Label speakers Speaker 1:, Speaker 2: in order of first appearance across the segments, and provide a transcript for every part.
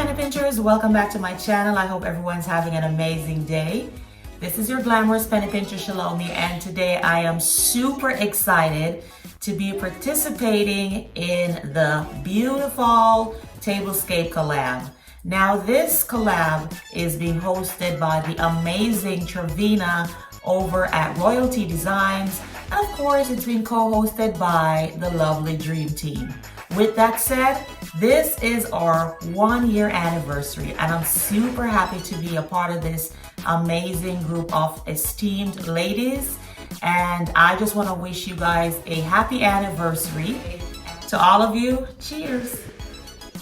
Speaker 1: penny pinchers, welcome back to my channel. I hope everyone's having an amazing day. This is your glamorous penny pincher Chelomie, and today I am super excited to be participating in the Beauti-FALL Tablescape collab. Now this collab is being hosted by the amazing Trevina over at Royalty Designs, and of course it's being co-hosted by the lovely Dream Team. With that said, this is our 1-year anniversary, and I'm super happy to be a part of this amazing group of esteemed ladies. And I just want to wish you guys a happy anniversary. To all of you, cheers.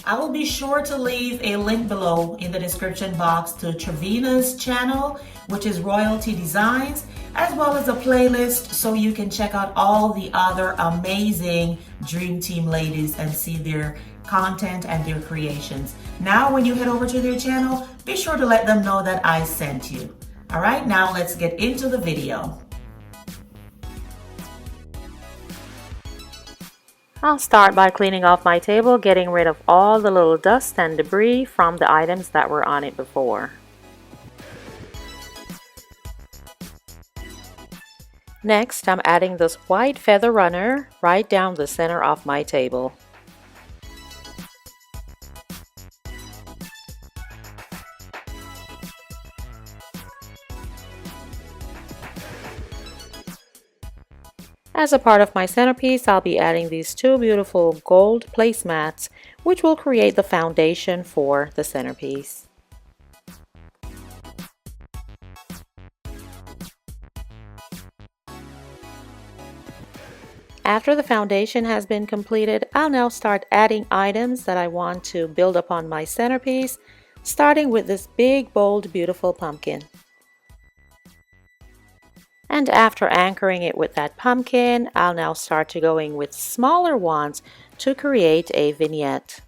Speaker 1: I will be sure to leave a link below in the description box to Trevina's channel, which is Royalty Designs, as well as a playlist so you can check out all the other amazing Dream Team ladies and see their content and their creations. Now, when you head over to their channel, be sure to let them know that I sent you. All right, now let's get into the video.
Speaker 2: I'll start by cleaning off my table, getting rid of all the little dust and debris from the items that were on it before. Next, I'm adding this white feather runner right down the center of my table. As a part of my centerpiece, I'll be adding these two beautiful gold placemats, which will create the foundation for the centerpiece. After the foundation has been completed, I'll now start adding items that I want to build upon my centerpiece, starting with this big, bold, beautiful pumpkin. And after anchoring it with that pumpkin, I'll now start to going with smaller ones to create a vignette.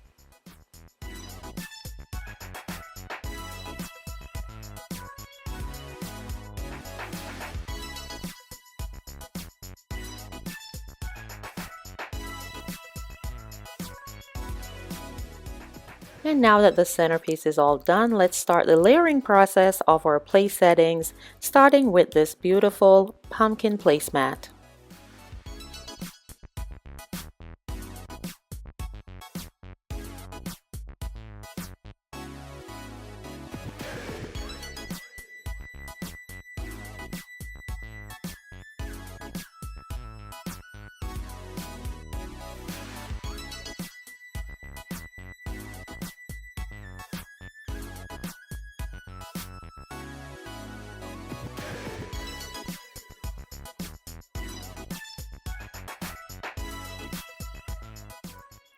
Speaker 2: And now that the centerpiece is all done, let's start the layering process of our place settings, starting with this beautiful pumpkin placemat.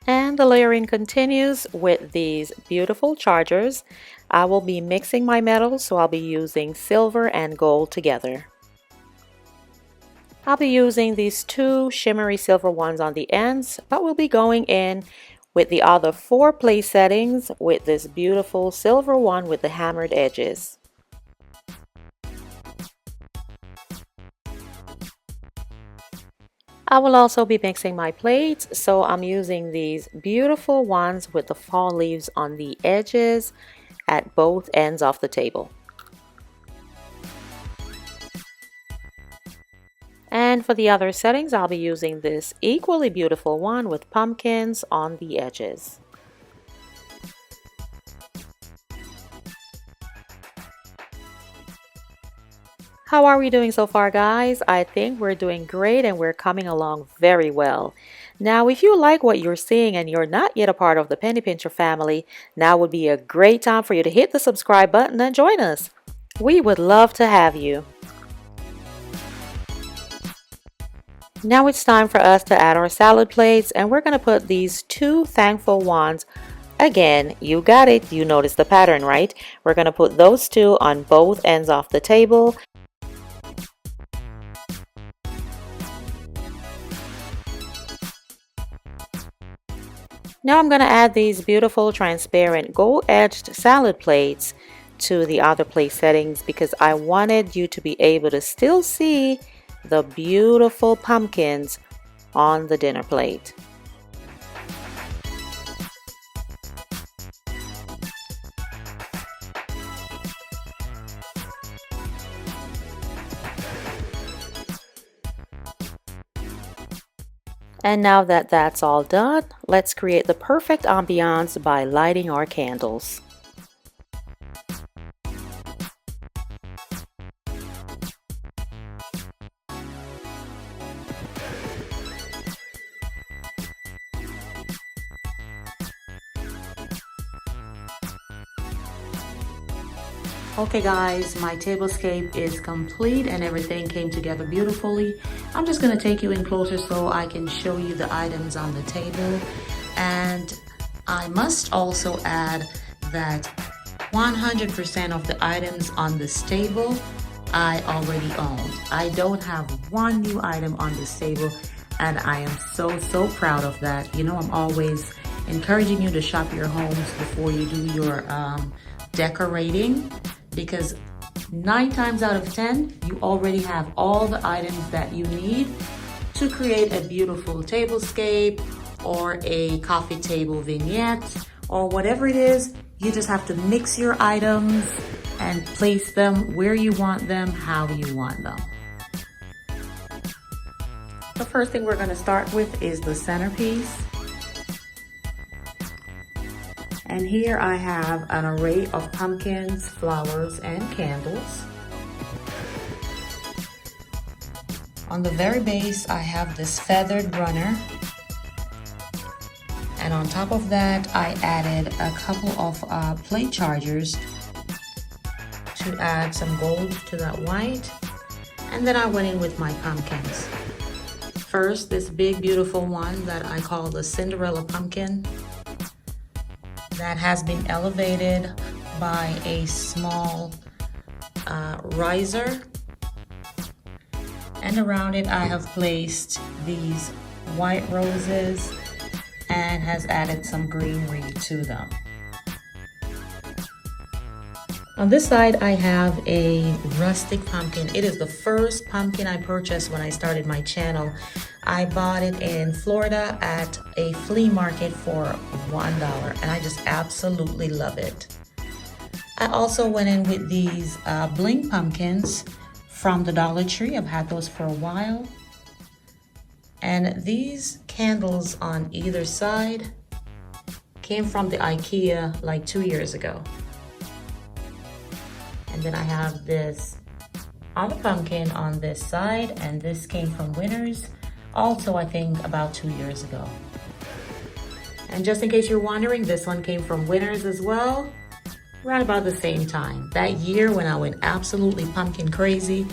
Speaker 2: And the layering continues with these beautiful chargers. I will be mixing my metals, so I'll be using silver and gold together. I'll be using these two shimmery silver ones on the ends, but we'll be going in with the other 4 place settings with this beautiful silver one with the hammered edges. I will also be mixing my plates, so I'm using these beautiful ones with the fall leaves on the edges at both ends of the table. And for the other settings, I'll be using this equally beautiful one with pumpkins on the edges. How are we doing so far, guys? I think we're doing great and we're coming along very well. Now, if you like what you're seeing and you're not yet a part of the Penny Pincher family, now would be a great time for you to hit the subscribe button and join us. We would love to have you. Now it's time for us to add our salad plates, and we're going to put these 2 thankful wands. Again, you got it. You noticed the pattern, right? We're going to put those 2 on both ends of the table. Now I'm going to add these beautiful transparent gold-edged salad plates to the other plate settings because I wanted you to be able to still see the beautiful pumpkins on the dinner plate. And now that that's all done, let's create the perfect ambiance by lighting our candles.
Speaker 1: Okay guys, my tablescape is complete and everything came together beautifully. I'm just gonna take you in closer so I can show you the items on the table. And I must also add that 100% of the items on this table I already own. I don't have one new item on this table, and I am so proud of that. You know, I'm always encouraging you to shop your homes before you do your decorating, because 9 times out of 10, you already have all the items that you need to create a beautiful tablescape or a coffee table vignette or whatever it is. You just have to mix your items and place them where you want them, how you want them. The first thing we're going to start with is the centerpiece. And here I have an array of pumpkins, flowers, and candles. On the very base, I have this feathered runner. And on top of that, I added a couple of plate chargers to add some gold to that white. And then I went in with my pumpkins. First, this big, beautiful one that I call the Cinderella pumpkin, that has been elevated by a small riser. And around it I have placed these white roses and has added some greenery to them. On this side I have a rustic pumpkin. It is the first pumpkin I purchased when I started my channel. I bought it in Florida at a flea market for $1 and I just absolutely love it. I also went in with these bling pumpkins from the Dollar Tree. I've had those for a while. And these candles on either side came from the IKEA like 2 years ago. And then I have this other pumpkin on this side, and this came from Winners, also I think about 2 years ago. And just in case you're wondering, this one came from Winners as well, right about the same time. That year when I went absolutely pumpkin crazy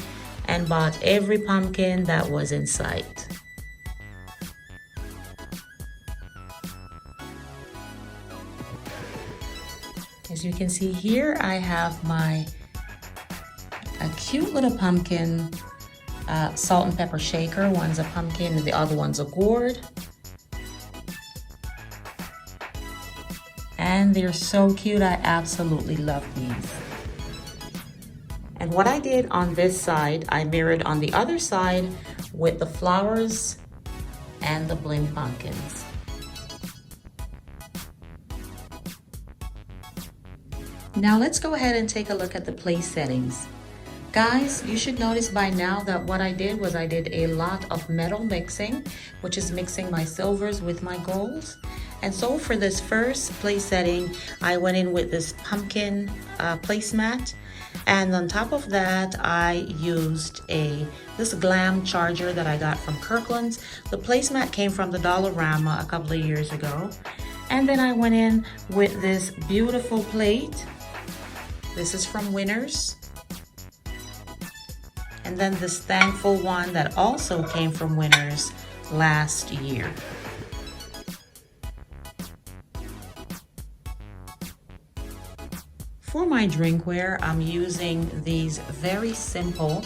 Speaker 1: and bought every pumpkin that was in sight. As you can see here, I have a cute little pumpkin salt and pepper shaker. One's a pumpkin and the other one's a gourd. And they're so cute. I absolutely love these. And what I did on this side, I mirrored on the other side with the flowers and the bling pumpkins. Now let's go ahead and take a look at the place settings. Guys, you should notice by now that what I did was I did a lot of metal mixing, which is mixing my silvers with my golds. And so for this first place setting, I went in with this pumpkin placemat. And on top of that, I used this glam charger that I got from Kirkland's. The placemat came from the Dollarama a couple of years ago. And then I went in with this beautiful plate. This is from Winners. And then this thankful one that also came from Winners last year. For my drinkware, I'm using these very simple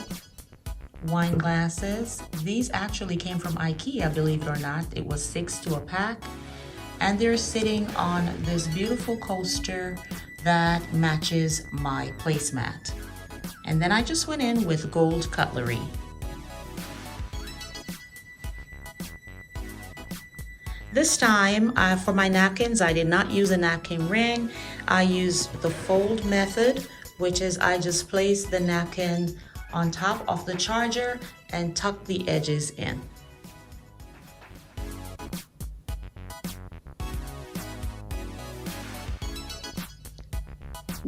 Speaker 1: wine glasses. These actually came from IKEA, believe it or not. It was 6 to a pack. And they're sitting on this beautiful coaster that matches my placemat. And then I just went in with gold cutlery. This time, for my napkins, I did not use a napkin ring. I used the fold method, which is I just place the napkin on top of the charger and tuck the edges in.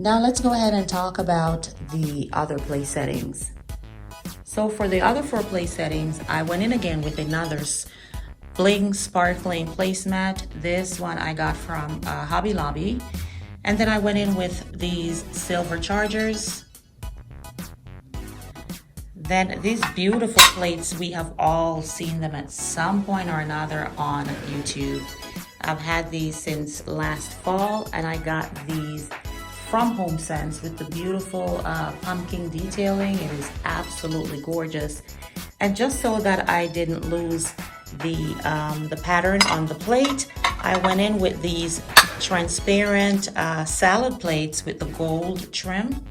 Speaker 1: Now let's go ahead and talk about the other place settings. So for the other 4 place settings, I went in again with another bling sparkling placemat. This one I got from Hobby Lobby. And then I went in with these silver chargers. Then these beautiful plates, we have all seen them at some point or another on YouTube. I've had these since last fall, and I got these from HomeSense with the beautiful pumpkin detailing. It is absolutely gorgeous. And just so that I didn't lose the pattern on the plate, I went in with these transparent salad plates with the gold trim.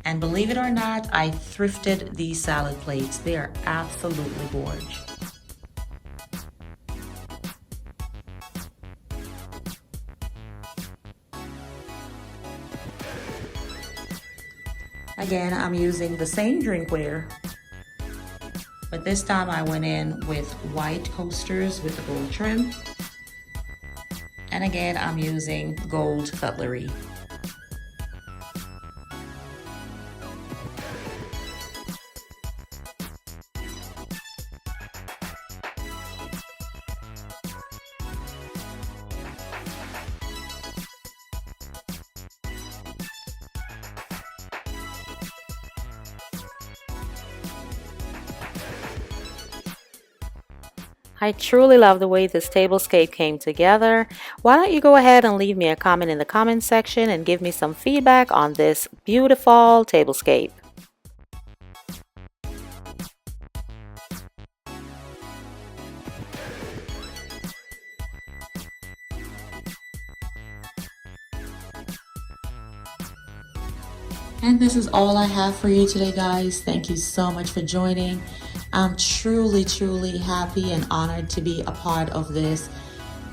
Speaker 1: And believe it or not, I thrifted these salad plates. They are absolutely gorgeous. Again, I'm using the same drinkware, but this time I went in with white coasters with the gold trim. And again, I'm using gold cutlery.
Speaker 2: I truly love the way this tablescape came together. Why don't you go ahead and leave me a comment in the comment section and give me some feedback on this Beauti-FALL tablescape.
Speaker 1: And this is all I have for you today, guys. Thank you so much for joining. I'm truly, truly happy and honored to be a part of this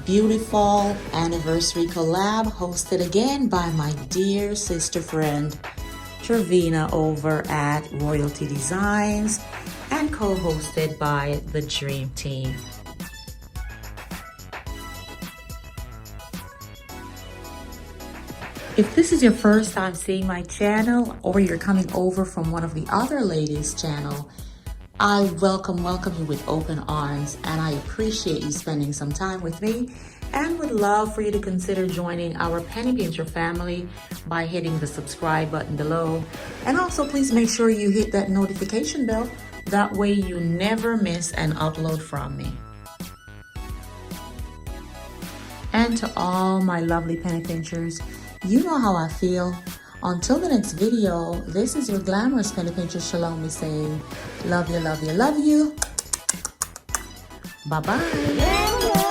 Speaker 1: Beauti-FALL anniversary collab, hosted again by my dear sister friend Trevina over at Royalty Designs and co-hosted by the Dream Team. If this is your first time seeing my channel, or you're coming over from one of the other ladies' channel, I welcome you with open arms, and I appreciate you spending some time with me, and would love for you to consider joining our Penny Pincher family by hitting the subscribe button below. And also please make sure you hit that notification bell. That way you never miss an upload from me. And to all my lovely penny pinchers, you know how I feel. Until the next video, this is your glamorous penny pincher ChelomieC saying, love you, love you, love you. Bye-bye.